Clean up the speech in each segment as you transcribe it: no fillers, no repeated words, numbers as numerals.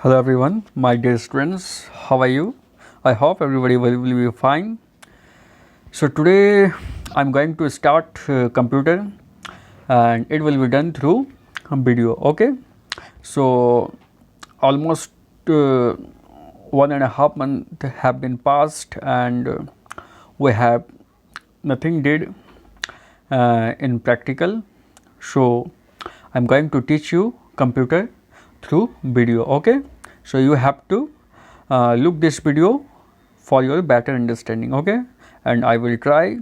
Hello everyone, my dear students, how are you? I hope everybody will be fine. So today I'm going to start computer and it will be done through video, okay? So almost 1.5 months have been passed and we have nothing did in practical. So I'm going to teach you computer through video, okay? So you have to look this video for your better understanding, okay? And I will try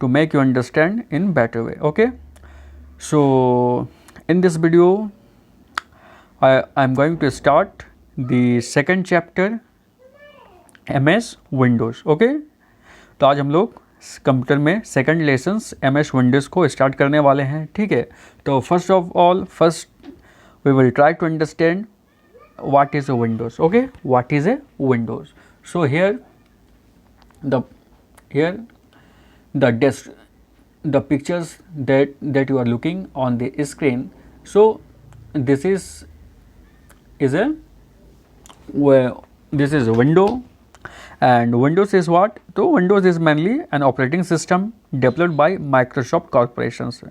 to make you understand in better way, okay? So in this video I'm going to start the second chapter MS Windows, okay? तो आज हम लोग computer में second lessons MS Windows को start करने वाले हैं, ठीक है? तो first of all we will try to understand what is a Windows, okay? What is a Windows? So here the pictures that you are looking on the screen. So this is a window, and Windows is what? So Windows is mainly an operating system developed by Microsoft corporations.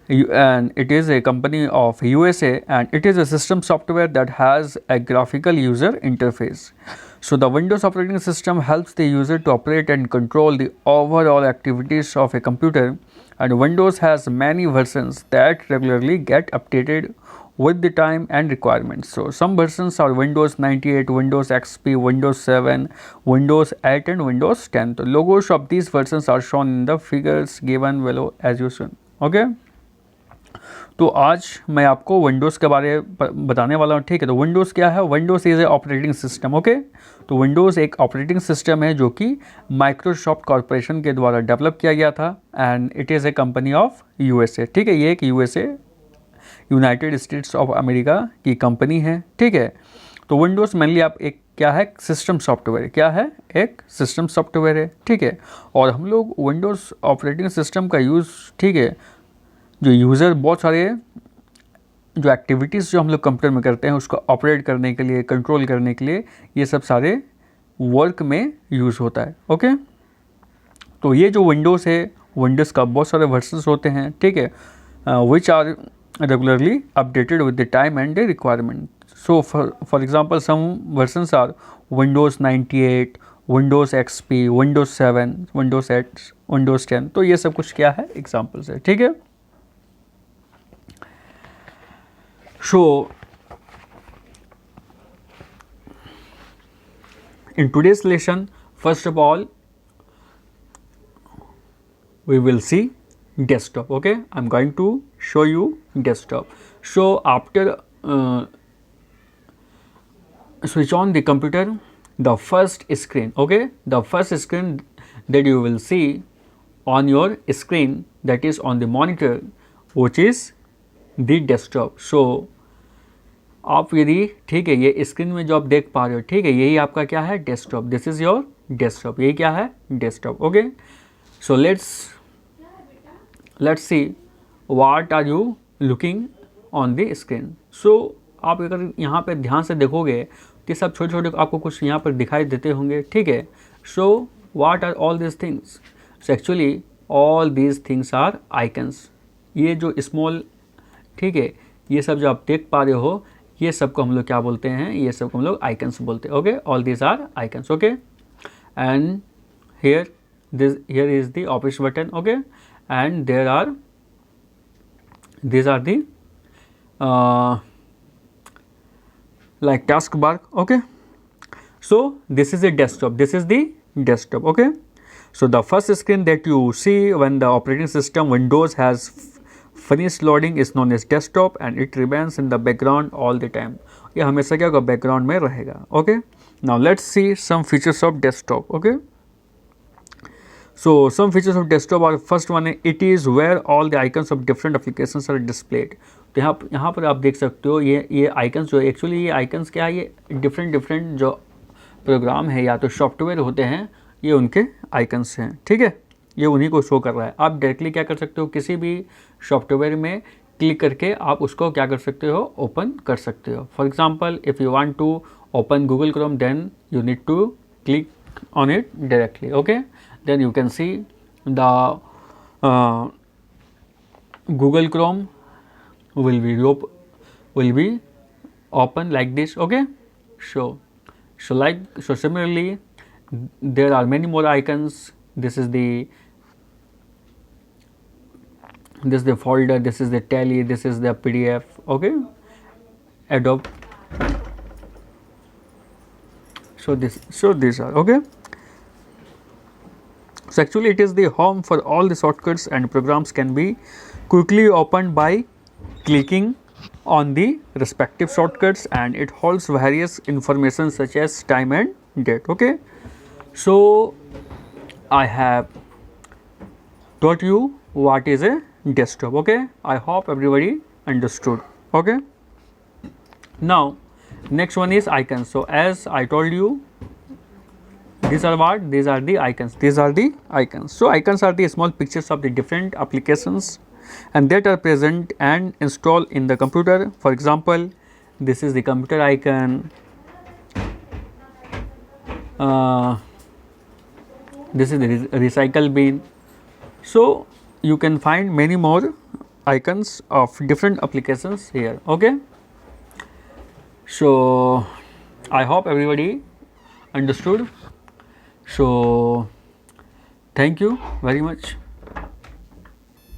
And it is a company of USA, and it is a system software that has a graphical user interface. So the Windows operating system helps the user to operate and control the overall activities of a computer, and Windows has many versions that regularly get updated with the time and requirements. So some versions are Windows 98, Windows XP, Windows 7, Windows 8 and Windows 10. The logos of these versions are shown in the figures given below as you see, okay? तो आज मैं आपको Windows के बारे में बताने वाला हूँ, ठीक है? तो विंडोज़ क्या है? Windows is a operating system, okay? तो विंडोज़ एक ऑपरेटिंग सिस्टम है जो कि माइक्रोसॉफ्ट कॉरपोरेशन के द्वारा डेवलप किया गया था, and it is a company of USA, ठीक है? ये एक USA United states of America की कंपनी है, ठीक है? तो विंडोज़ मेनली आप एक क्या है? सिस्टम सॉफ्टवेयर, क्या है? एक सिस्टम सॉफ्टवेयर है, ठीक है? और हम लोग विंडोज़ ऑपरेटिंग सिस्टम का यूज़, ठीक है, जो यूज़र बहुत सारे जो एक्टिविटीज़ जो हम लोग कंप्यूटर में करते हैं उसको ऑपरेट करने के लिए, कंट्रोल करने के लिए, ये सब सारे वर्क में यूज़ होता है, ओके? तो ये जो विंडोज़ है, विंडोज़ का बहुत सारे वर्जन्स होते हैं, ठीक है? Which are regularly updated with the time and the requirement. So for example some versions are Windows 98, Windows XP, Windows 7, Windows 8, Windows 10. तो ये सब कुछ क्या है? एग्जाम्पल्स है, ठीक है? So in today's lesson, first of all we will see desktop, okay? I'm going to show you desktop. So after switch on the computer, the first screen, okay, the first screen that you will see on your screen, that is on the monitor, which is the desktop. So आप यदि, ठीक है, ये screen में जो आप देख पा रहे हो, ठीक है, यही आपका क्या है? Desktop. This is your desktop. यही क्या है? Desktop, okay? So let's see what are you looking on the screen. So आप अगर यहाँ पे ध्यान से देखोगे तो सब छोटे छोटे आपको कुछ यहाँ पर दिखाई देते होंगे, ठीक है? So what are all this things? So actually all these things are icons. ये जो स्मॉल, ठीक है, ये सब जो आप देख पा रहे हो, ये सब को हम लोग क्या बोलते हैं? ये सब को हम लोग आइकन्स बोलते हैं, okay? All these are icons, okay? And here is the office button, okay? एंड these are the like task bar, okay? So this is a desktop. This is the desktop, okay? So the first screen that you see when the operating system Windows has finished loading is known as desktop, and it remains in the background all the time. ये हमेशा क्या होगा? Background में रहेगा, okay? Now let's see some features of desktop, okay? So some features of desktop are, first one है, it is where all the icons of different applications are displayed. तो यहाँ पर आप देख सकते हो ये आइकन्स जो एक्चुअली ये आइकन्स क्या है, ये डिफरेंट जो प्रोग्राम है या तो सॉफ्टवेयर होते हैं, ये उनके आइकन्स हैं, ठीक है? ये उन्हीं को शो कर रहा है. आप डायरेक्टली क्या कर सकते हो, किसी भी सॉफ्टवेयर में क्लिक करके आप उसको क्या कर सकते हो, ओपन कर सकते हो. For example if you want to open Google Chrome, then you need to click on it directly. Okay, then you can see the Google Chrome will be open like this. Okay, so similarly there are many more icons. This is the folder, this is the tally, this is the PDF. Okay, Adobe. So these are okay. So actually it is the home for all the shortcuts, and programs can be quickly opened by clicking on the respective shortcuts, and it holds various information such as time and date. Okay, so I have taught you what is a desktop. Okay, I hope everybody understood. Okay, now next one is icons. So as I told you, these are what? These are the icons. These are the icons. So icons are the small pictures of the different applications and that are present and installed in the computer. For example, this is the computer icon. This is the recycle bin. So you can find many more icons of different applications here. Okay, so I hope everybody understood. So thank you very much.